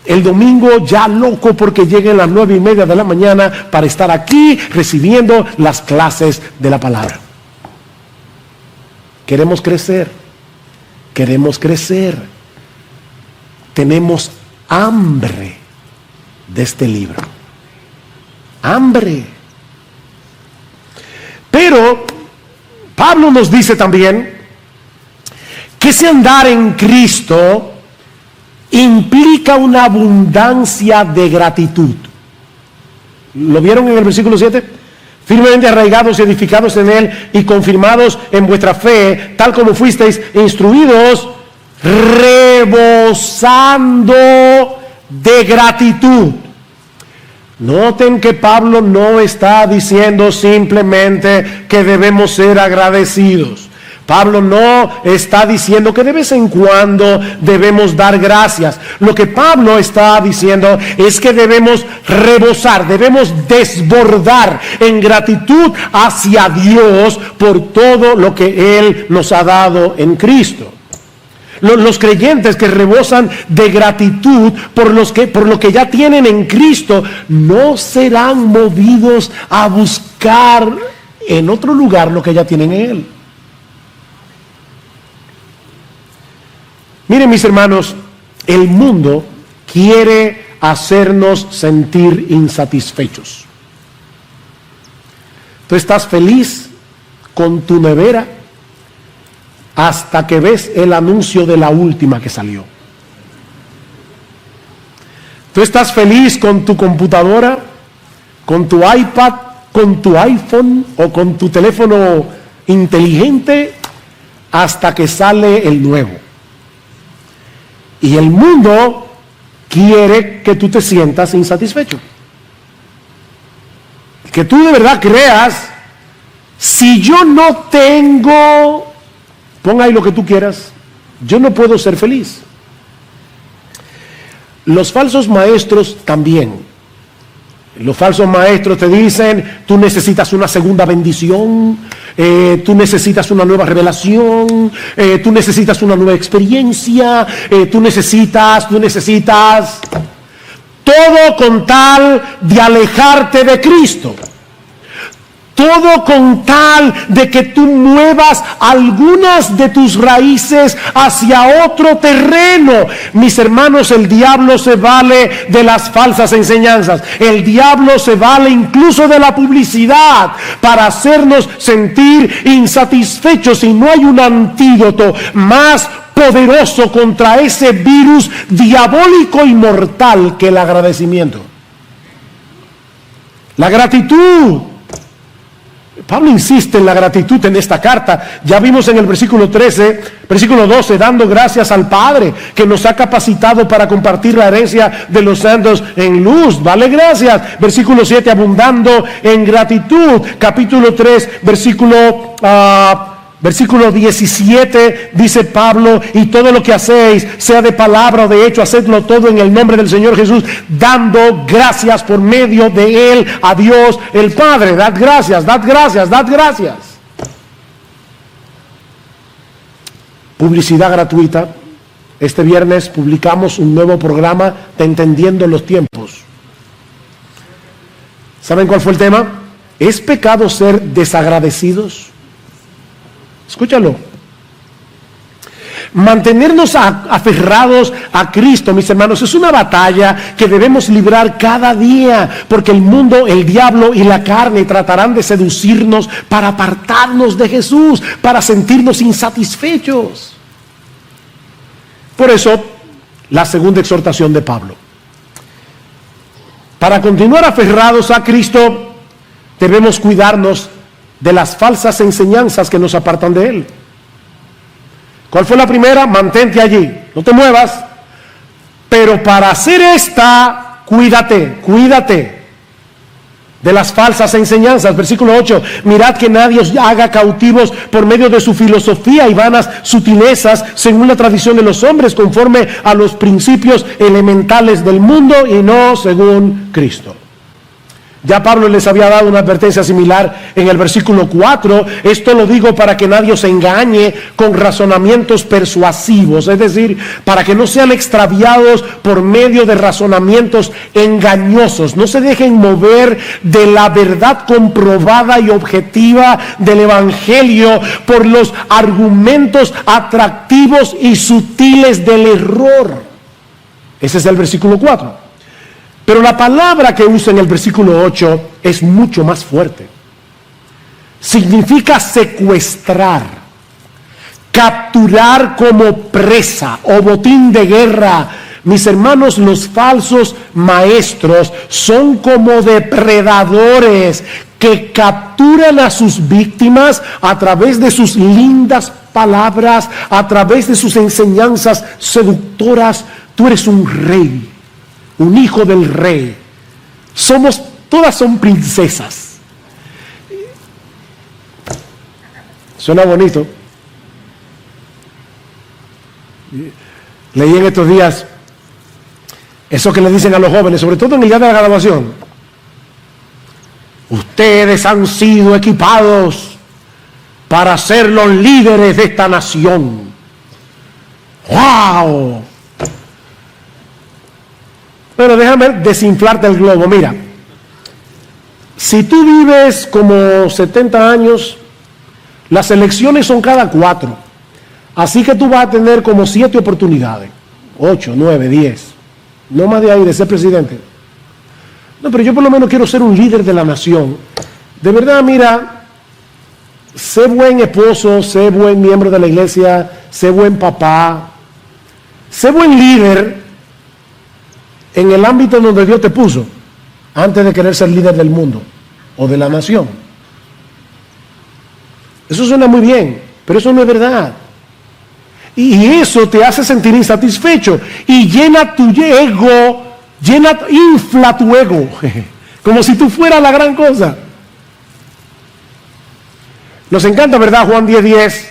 el domingo ya loco porque lleguen las 9:30 de la mañana para estar aquí recibiendo las clases de la palabra. Queremos crecer, queremos crecer. Tenemos hambre de este libro. Hambre. Pero Pablo nos dice también que ese andar en Cristo implica una abundancia de gratitud. ¿Lo vieron en el versículo 7? Firmemente arraigados y edificados en Él y confirmados en vuestra fe, tal como fuisteis instruidos, rebosando de gratitud. Noten que Pablo no está diciendo simplemente que debemos ser agradecidos. Pablo no está diciendo que de vez en cuando debemos dar gracias. Lo que Pablo está diciendo es que debemos rebosar, debemos desbordar en gratitud hacia Dios por todo lo que Él nos ha dado en Cristo. Los creyentes que rebosan de gratitud por lo que ya tienen en Cristo no serán movidos a buscar en otro lugar lo que ya tienen en Él. Miren, mis hermanos, el mundo quiere hacernos sentir insatisfechos. Tú estás feliz con tu nevera hasta que ves el anuncio de la última que salió. Tú estás feliz con tu computadora, con tu iPad, con tu iPhone o con tu teléfono inteligente hasta que sale el nuevo. Y el mundo quiere que tú te sientas insatisfecho. Que tú de verdad creas, si yo no tengo, pon ahí lo que tú quieras, yo no puedo ser feliz. Los falsos maestros también. Los falsos maestros te dicen, tú necesitas una segunda bendición, tú necesitas una nueva revelación, tú necesitas una nueva experiencia, tú necesitas, todo con tal de alejarte de Cristo. Todo con tal de que tú muevas algunas de tus raíces hacia otro terreno. Mis hermanos, el diablo se vale de las falsas enseñanzas. El diablo se vale incluso de la publicidad para hacernos sentir insatisfechos. Y no hay un antídoto más poderoso contra ese virus diabólico y mortal que el agradecimiento. La gratitud. Pablo insiste en la gratitud en esta carta. Ya vimos en el versículo 12, dando gracias al Padre que nos ha capacitado para compartir la herencia de los santos en luz. Dale gracias. Versículo 7, abundando en gratitud. Capítulo 3, Versículo 17 dice Pablo: y todo lo que hacéis, sea de palabra o de hecho, hacedlo todo en el nombre del Señor Jesús, dando gracias por medio de Él a Dios el Padre. Dad gracias, dad gracias, dad gracias. Publicidad gratuita. Este viernes publicamos un nuevo programa de Entendiendo los Tiempos. ¿Saben cuál fue el tema? ¿Es pecado ser desagradecidos? Escúchalo. Mantenernos aferrados a Cristo, mis hermanos, es una batalla que debemos librar cada día, porque el mundo, el diablo y la carne tratarán de seducirnos para apartarnos de Jesús, para sentirnos insatisfechos. Por eso, la segunda exhortación de Pablo. Para continuar aferrados a Cristo, debemos cuidarnos de las falsas enseñanzas que nos apartan de Él. ¿Cuál fue la primera? Mantente allí, no te muevas. Pero para hacer esta, cuídate de las falsas enseñanzas. Versículo 8, mirad que nadie os haga cautivos por medio de su filosofía y vanas sutilezas, según la tradición de los hombres, conforme a los principios elementales del mundo y no según Cristo. Ya Pablo les había dado una advertencia similar en el versículo 4. Esto lo digo para que nadie os engañe con razonamientos persuasivos, es decir, para que no sean extraviados por medio de razonamientos engañosos. No se dejen mover de la verdad comprobada y objetiva del Evangelio por los argumentos atractivos y sutiles del error. Ese es el versículo 4. Pero la palabra que usa en el versículo 8 es mucho más fuerte. Significa secuestrar, capturar como presa o botín de guerra. Mis hermanos, los falsos maestros son como depredadores que capturan a sus víctimas a través de sus lindas palabras, a través de sus enseñanzas seductoras. Tú eres un rey, un hijo del rey. Todas son princesas. Suena bonito. Leí en estos días eso que le dicen a los jóvenes, sobre todo en el día de la graduación: ustedes han sido equipados para ser los líderes de esta nación. ¡Wow! Pero déjame desinflarte el globo. Mira, si tú vives como 70 años, las elecciones son cada 4. Así que tú vas a tener como 7 oportunidades. 8, 9, 10. No más de ahí de ser presidente. No, pero yo por lo menos quiero ser un líder de la nación. De verdad, mira, sé buen esposo, sé buen miembro de la iglesia, sé buen papá, sé buen líder en el ámbito donde Dios te puso, antes de querer ser líder del mundo o de la nación. Eso suena muy bien, pero eso no es verdad. Y eso te hace sentir insatisfecho y llena tu ego, infla tu ego, como si tú fueras la gran cosa. Nos encanta, ¿verdad? Juan 10:10,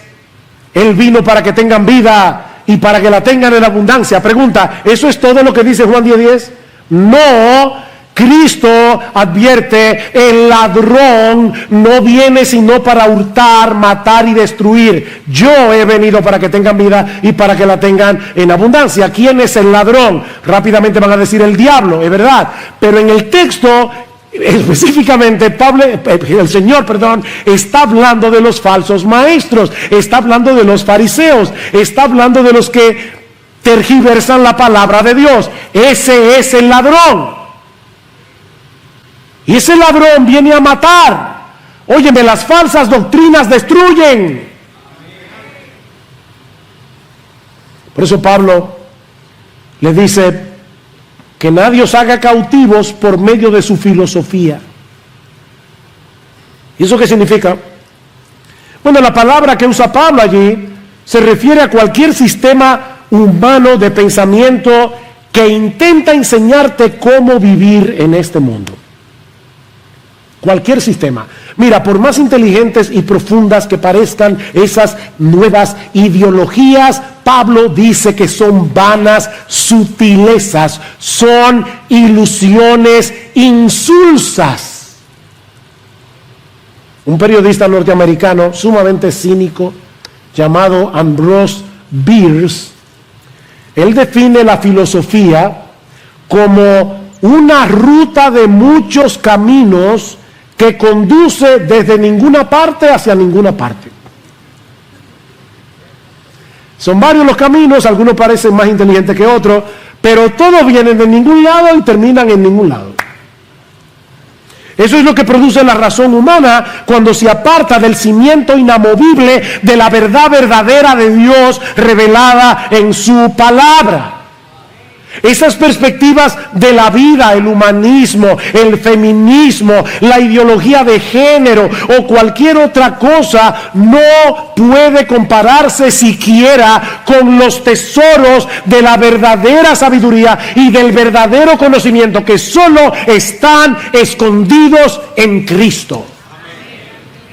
Él vino para que tengan vida y para que la tengan en abundancia. Pregunta, ¿eso es todo lo que dice Juan 10:10? No, Cristo advierte: el ladrón no viene sino para hurtar, matar y destruir. Yo he venido para que tengan vida y para que la tengan en abundancia. ¿Quién es el ladrón? Rápidamente van a decir el diablo, es verdad. Pero en el texto, específicamente el Señor está hablando de los falsos maestros, está hablando de los fariseos, está hablando de los que tergiversan la palabra de Dios. Ese es el ladrón. Y ese ladrón viene a matar. Óyeme, las falsas doctrinas destruyen. Por eso Pablo le dice que nadie os haga cautivos por medio de su filosofía. ¿Y eso qué significa? Bueno, la palabra que usa Pablo allí se refiere a cualquier sistema humano de pensamiento que intenta enseñarte cómo vivir en este mundo. Cualquier sistema. Mira, por más inteligentes y profundas que parezcan esas nuevas ideologías, Pablo dice que son vanas sutilezas, son ilusiones insulsas. Un periodista norteamericano sumamente cínico llamado Ambrose Bierce, él define la filosofía como una ruta de muchos caminos que conduce desde ninguna parte hacia ninguna parte. Son varios los caminos, algunos parecen más inteligentes que otros, pero todos vienen de ningún lado y terminan en ningún lado. Eso es lo que produce la razón humana cuando se aparta del cimiento inamovible de la verdad verdadera de Dios revelada en su palabra. Esas perspectivas de la vida, el humanismo, el feminismo, la ideología de género o cualquier otra cosa no puede compararse siquiera con los tesoros de la verdadera sabiduría y del verdadero conocimiento que solo están escondidos en Cristo.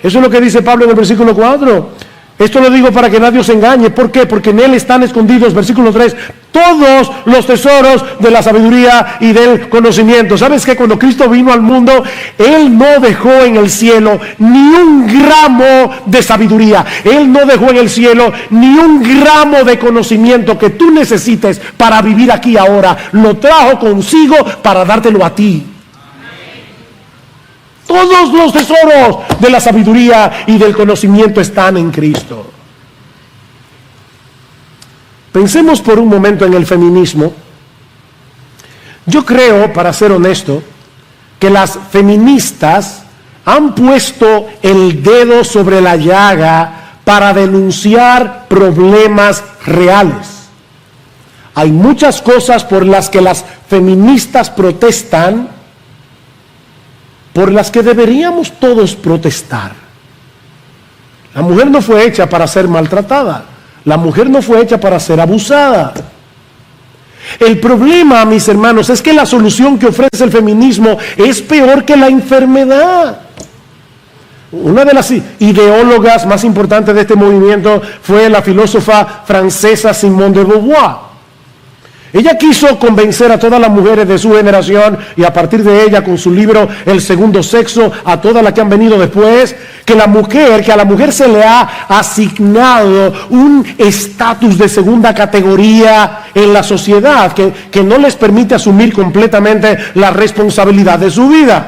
Eso es lo que dice Pablo en el versículo 4. Esto lo digo para que nadie se engañe. ¿Por qué? Porque en él están escondidos, versículo 3, todos los tesoros de la sabiduría y del conocimiento. ¿Sabes que cuando Cristo vino al mundo, él no dejó en el cielo ni un gramo de sabiduría? Él no dejó en el cielo ni un gramo de conocimiento que tú necesites para vivir aquí ahora. Lo trajo consigo para dártelo a ti. Todos los tesoros de la sabiduría y del conocimiento están en Cristo. Pensemos por un momento en el feminismo. Yo creo, para ser honesto, que las feministas han puesto el dedo sobre la llaga para denunciar problemas reales. Hay muchas cosas por las que las feministas protestan, por las que deberíamos todos protestar. La mujer no fue hecha para ser maltratada. La mujer no fue hecha para ser abusada. El problema, mis hermanos, es que la solución que ofrece el feminismo es peor que la enfermedad. Una de las ideólogas más importantes de este movimiento fue la filósofa francesa Simone de Beauvoir. Ella quiso convencer a todas las mujeres de su generación y a partir de ella, con su libro El Segundo Sexo, a todas las que han venido después, que a la mujer se le ha asignado un estatus de segunda categoría en la sociedad que no les permite asumir completamente la responsabilidad de su vida.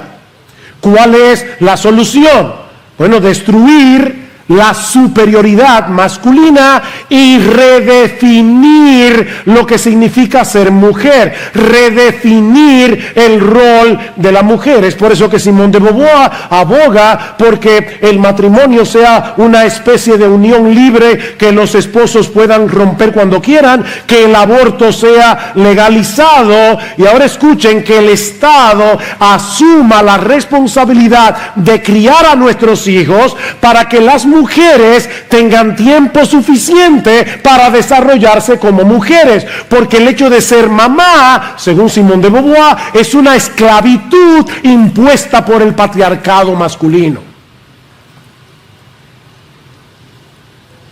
¿Cuál es la solución? Bueno, destruir la superioridad masculina y redefinir lo que significa ser mujer, redefinir el rol de la mujer. Es por eso que Simone de Beauvoir aboga porque el matrimonio sea una especie de unión libre que los esposos puedan romper cuando quieran, que el aborto sea legalizado y ahora escuchen, que el Estado asuma la responsabilidad de criar a nuestros hijos para que las mujeres tengan tiempo suficiente para desarrollarse como mujeres, porque el hecho de ser mamá, según Simone de Beauvoir, es una esclavitud impuesta por el patriarcado masculino.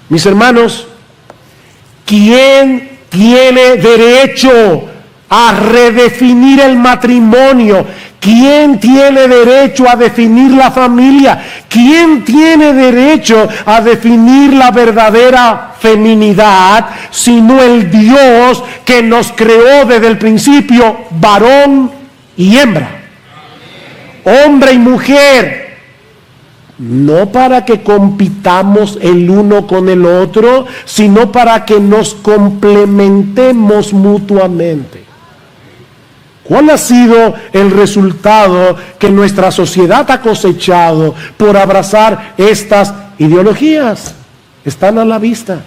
Mis hermanos, ¿quién tiene derecho a redefinir el matrimonio? ¿Quién tiene derecho a definir la familia? ¿Quién tiene derecho a definir la verdadera feminidad sino el Dios que nos creó desde el principio, varón y hembra, hombre y mujer? No para que compitamos el uno con el otro, sino para que nos complementemos mutuamente. ¿Cuál ha sido el resultado que nuestra sociedad ha cosechado por abrazar estas ideologías? Están a la vista.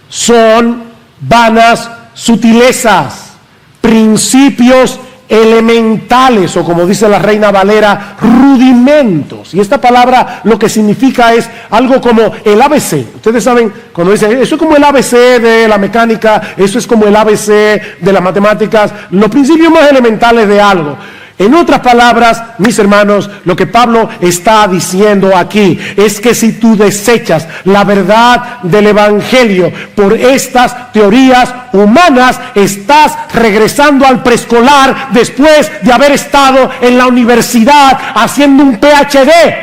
Son vanas sutilezas, principios elementales, o como dice la Reina Valera, rudimentos. Y esta palabra lo que significa es algo como el ABC. Ustedes saben, cuando dicen, eso es como el ABC de la mecánica, eso es como el ABC de las matemáticas, los principios más elementales de algo. En otras palabras, mis hermanos, lo que Pablo está diciendo aquí es que si tú desechas la verdad del Evangelio por estas teorías humanas, estás regresando al preescolar después de haber estado en la universidad haciendo un PhD.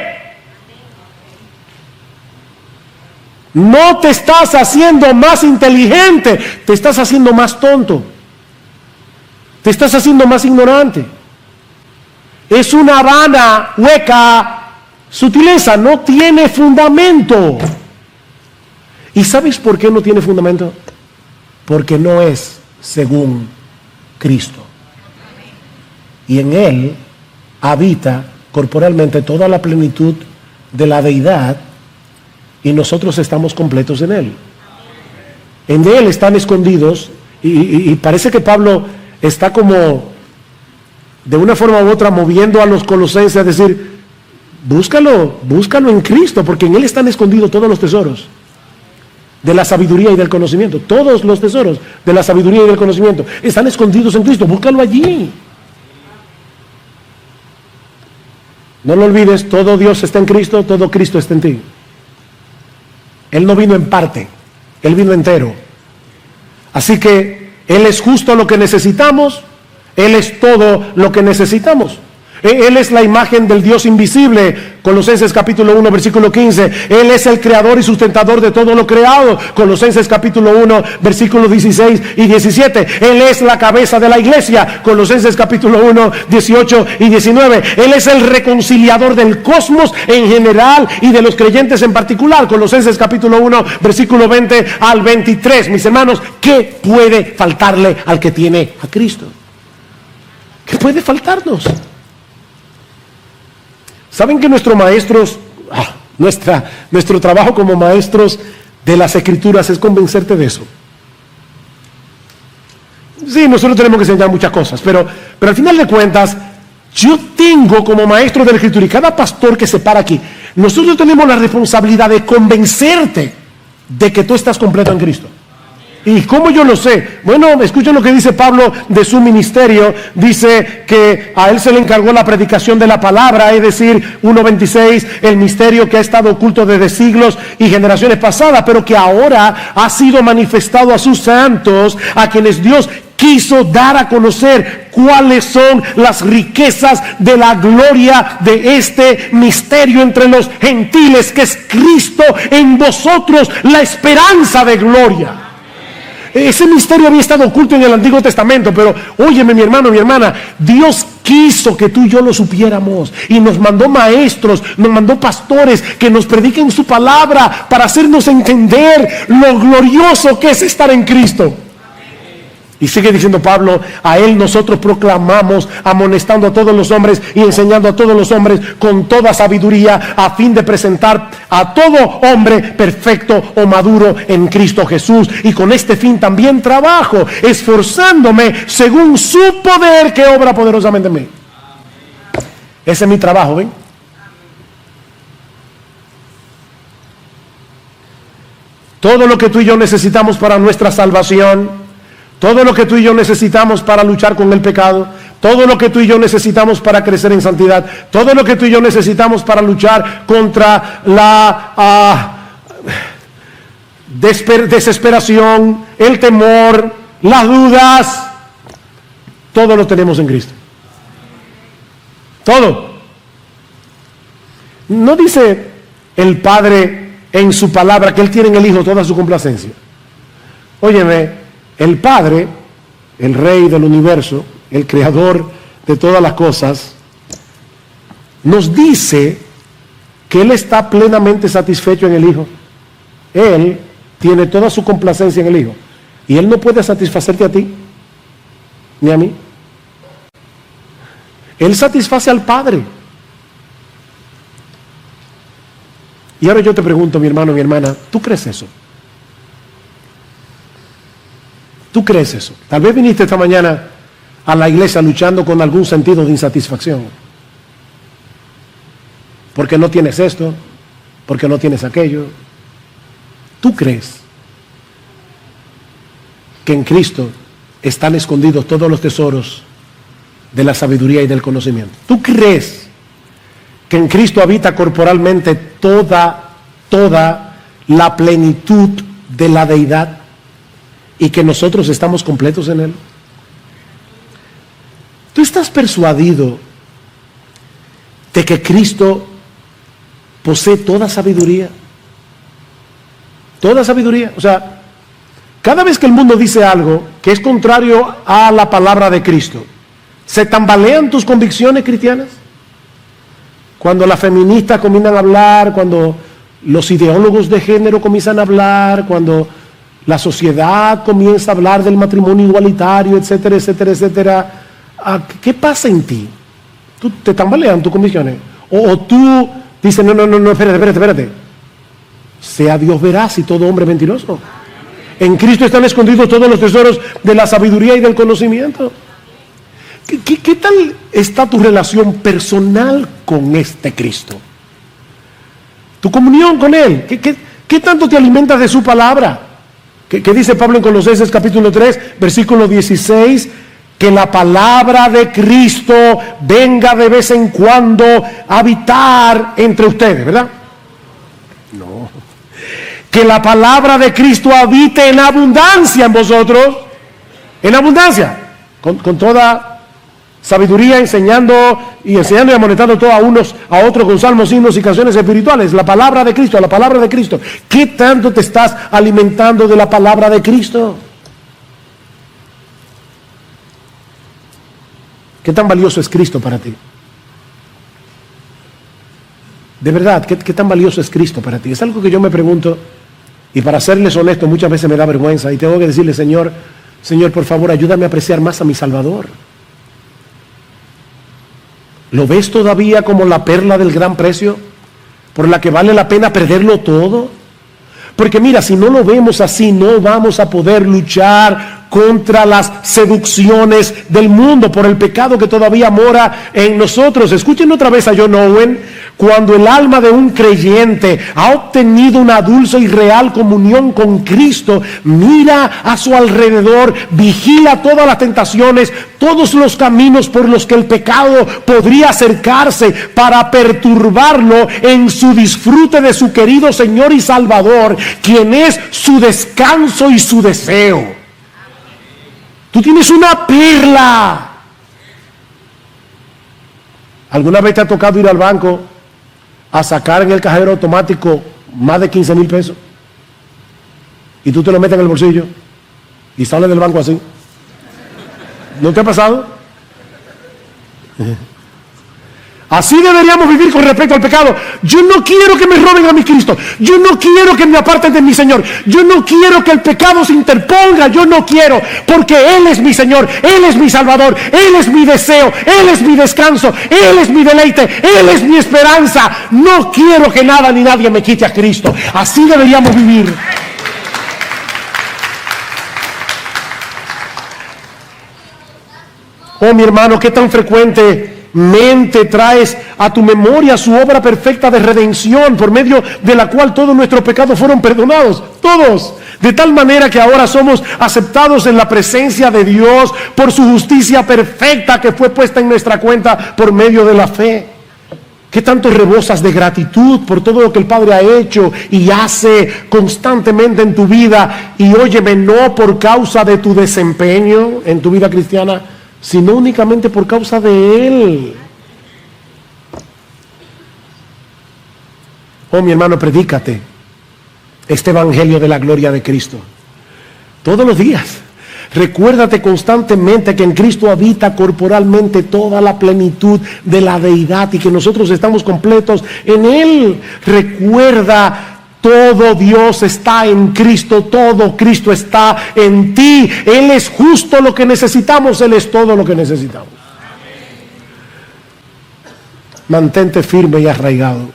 No te estás haciendo más inteligente, te estás haciendo más tonto, te estás haciendo más ignorante. Es una vana, hueca sutileza, no tiene fundamento. ¿Y sabes por qué no tiene fundamento? Porque no es según Cristo. Y en Él habita corporalmente toda la plenitud de la deidad, y nosotros estamos completos en Él. En Él están escondidos, y parece que Pablo está como de una forma u otra moviendo a los colosenses a decir, búscalo en Cristo, porque en Él están escondidos todos los tesoros de la sabiduría y del conocimiento. Todos los tesoros de la sabiduría y del conocimiento están escondidos en Cristo, búscalo allí. No lo olvides, todo Dios está en Cristo, todo Cristo está en ti. Él no vino en parte, Él vino entero. Así que Él es justo lo que necesitamos, Él es todo lo que necesitamos. Él es la imagen del Dios invisible, Colosenses capítulo 1 versículo 15. Él es el creador y sustentador de todo lo creado, Colosenses capítulo 1 versículos 16 y 17. Él es la cabeza de la iglesia, Colosenses capítulo 1 18 y 19. Él es el reconciliador del cosmos en general y de los creyentes en particular, Colosenses capítulo 1 versículo 20 al 23. Mis hermanos, ¿qué puede faltarle al que tiene a Cristo? ¿Qué puede faltarnos? ¿Saben que nuestros maestros, nuestro trabajo como maestros de las Escrituras es convencerte de eso? Sí, nosotros tenemos que enseñar muchas cosas, pero al final de cuentas, yo tengo como maestro de la Escritura, y cada pastor que se para aquí, nosotros tenemos la responsabilidad de convencerte de que tú estás completo en Cristo. ¿Y cómo yo lo sé? Bueno, escuchen lo que dice Pablo de su ministerio. Dice que a él se le encargó la predicación de la palabra, es decir, 1:26, el misterio que ha estado oculto desde siglos y generaciones pasadas, pero que ahora ha sido manifestado a sus santos, a quienes Dios quiso dar a conocer cuáles son las riquezas de la gloria de este misterio entre los gentiles, que es Cristo en vosotros, la esperanza de gloria. Ese misterio había estado oculto en el Antiguo Testamento, pero óyeme, mi hermano, mi hermana, Dios quiso que tú y yo lo supiéramos, y nos mandó maestros, nos mandó pastores que nos prediquen su palabra para hacernos entender lo glorioso que es estar en Cristo. Y sigue diciendo Pablo, a Él nosotros proclamamos, amonestando a todos los hombres y enseñando a todos los hombres con toda sabiduría, a fin de presentar a todo hombre perfecto o maduro en Cristo Jesús. Y con este fin también trabajo, esforzándome según su poder que obra poderosamente en mí. Ese es mi trabajo, ¿ven? Todo lo que tú y yo necesitamos para nuestra salvación, todo lo que tú y yo necesitamos para luchar con el pecado, todo lo que tú y yo necesitamos para crecer en santidad, todo lo que tú y yo necesitamos para luchar contra la desesperación, el temor, las dudas, todo lo tenemos en Cristo. Todo. ¿No dice el Padre en su palabra que Él tiene en el Hijo toda su complacencia? Óyeme, el Padre, el Rey del universo, el Creador de todas las cosas, nos dice que Él está plenamente satisfecho en el Hijo. Él tiene toda su complacencia en el Hijo. Y Él no puede satisfacerte a ti, ni a mí. Él satisface al Padre. Y ahora yo te pregunto, mi hermano, mi hermana, ¿tú crees eso? ¿Tú crees eso? Tal vez viniste esta mañana a la iglesia luchando con algún sentido de insatisfacción. Porque no tienes esto, porque no tienes aquello. ¿Tú crees que en Cristo están escondidos todos los tesoros de la sabiduría y del conocimiento? ¿Tú crees que en Cristo habita corporalmente toda la plenitud de la deidad y que nosotros estamos completos en Él? ¿Tú estás persuadido de que Cristo posee toda sabiduría? Toda sabiduría. O sea, cada vez que el mundo dice algo que es contrario a la palabra de Cristo, ¿se tambalean tus convicciones cristianas? Cuando las feministas comienzan a hablar, cuando los ideólogos de género comienzan a hablar, cuando la sociedad comienza a hablar del matrimonio igualitario, etcétera, etcétera, etcétera, ¿qué pasa en ti? ¿Tú te tambalean tus convicciones? O tú dices, no, espérate. Sea Dios veraz y todo hombre mentiroso. En Cristo están escondidos todos los tesoros de la sabiduría y del conocimiento. ¿Qué tal está tu relación personal con este Cristo? Tu comunión con Él. ¿Qué tanto te alimentas de su palabra? ¿Qué dice Pablo en Colosenses capítulo 3, versículo 16? Que la palabra de Cristo venga de vez en cuando a habitar entre ustedes, ¿verdad? No. Que la palabra de Cristo habite en abundancia en vosotros. En abundancia. Con toda sabiduría, enseñando y amonestando todos a unos a otros con salmos, himnos y canciones espirituales. La palabra de Cristo, la palabra de Cristo. ¿Qué tanto te estás alimentando de la palabra de Cristo? ¿Qué tan valioso es Cristo para ti? De verdad, ¿qué tan valioso es Cristo para ti? Es algo que yo me pregunto, y para serles honesto, muchas veces me da vergüenza, y tengo que decirle, Señor, por favor, ayúdame a apreciar más a mi Salvador. ¿Lo ves todavía como la perla del gran precio, por la que vale la pena perderlo todo? Porque mira, si no lo vemos así, no vamos a poder luchar contra las seducciones del mundo, por el pecado que todavía mora en nosotros. Escuchen otra vez a John Owen. Cuando el alma de un creyente ha obtenido una dulce y real comunión con Cristo, mira a su alrededor, vigila todas las tentaciones, todos los caminos por los que el pecado podría acercarse para perturbarlo en su disfrute de su querido Señor y Salvador, quien es su descanso y su deseo. Tú tienes una perla. ¿Alguna vez te ha tocado ir al banco a sacar en el cajero automático más de 15,000 pesos? Y tú te lo metes en el bolsillo y sales del banco así. ¿No te ha pasado? Así deberíamos vivir con respecto al pecado. Yo no quiero que me roben a mi Cristo. Yo no quiero que me aparten de mi Señor. Yo no quiero que el pecado se interponga. Yo no quiero, porque Él es mi Señor, Él es mi Salvador, Él es mi deseo, Él es mi descanso, Él es mi deleite, Él es mi esperanza. No quiero que nada ni nadie me quite a Cristo. Así deberíamos vivir. Oh, mi hermano, qué tan frecuentemente traes a tu memoria su obra perfecta de redención, por medio de la cual todos nuestros pecados fueron perdonados, todos, de tal manera que ahora somos aceptados en la presencia de Dios por su justicia perfecta que fue puesta en nuestra cuenta por medio de la fe. ¿Qué tanto rebosas de gratitud por todo lo que el Padre ha hecho y hace constantemente en tu vida? Y óyeme, no por causa de tu desempeño en tu vida cristiana, sino únicamente por causa de Él. Oh, mi hermano, predícate este evangelio de la gloria de Cristo todos los días. Recuérdate constantemente que en Cristo habita corporalmente toda la plenitud de la deidad y que nosotros estamos completos en Él. Recuerda, todo Dios está en Cristo, todo Cristo está en ti. Él es justo lo que necesitamos, Él es todo lo que necesitamos. Mantente firme y arraigado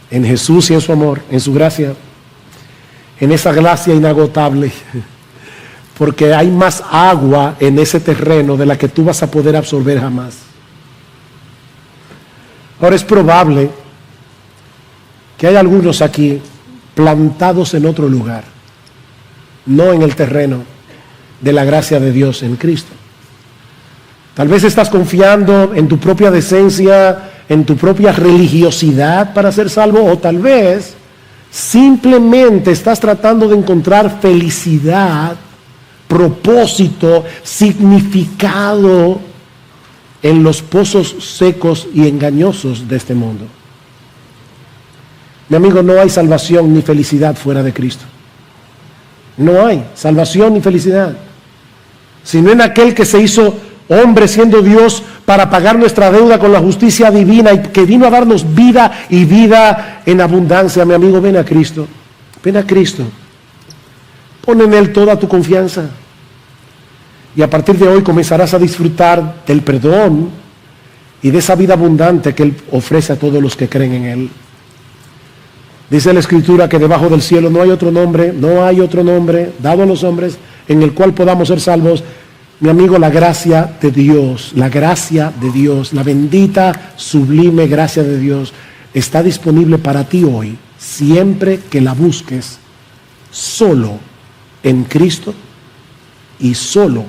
en Jesús y en su amor, en su gracia, en esa gracia inagotable. porque hay más agua en ese terreno de la que tú vas a poder absorber jamás. Ahora es probable que hay algunos aquí plantados en otro lugar, no en el terreno de la gracia de Dios en Cristo. Tal vez estás confiando en tu propia decencia, en tu propia religiosidad para ser salvo, o tal vez simplemente estás tratando de encontrar felicidad, propósito, significado en los pozos secos y engañosos de este mundo. Mi amigo, no hay salvación ni felicidad fuera de Cristo. No hay salvación ni felicidad, sino en aquel que se hizo hombre siendo Dios para pagar nuestra deuda con la justicia divina y que vino a darnos vida y vida en abundancia. Mi amigo, ven a Cristo, ven a Cristo, pon en Él toda tu confianza y a partir de hoy comenzarás a disfrutar del perdón y de esa vida abundante que Él ofrece a todos los que creen en Él. Dice la Escritura que debajo del cielo no hay otro nombre dado a los hombres en el cual podamos ser salvos. Mi amigo, la gracia de Dios, la bendita, sublime gracia de Dios está disponible para ti hoy, siempre que la busques solo en Cristo y solo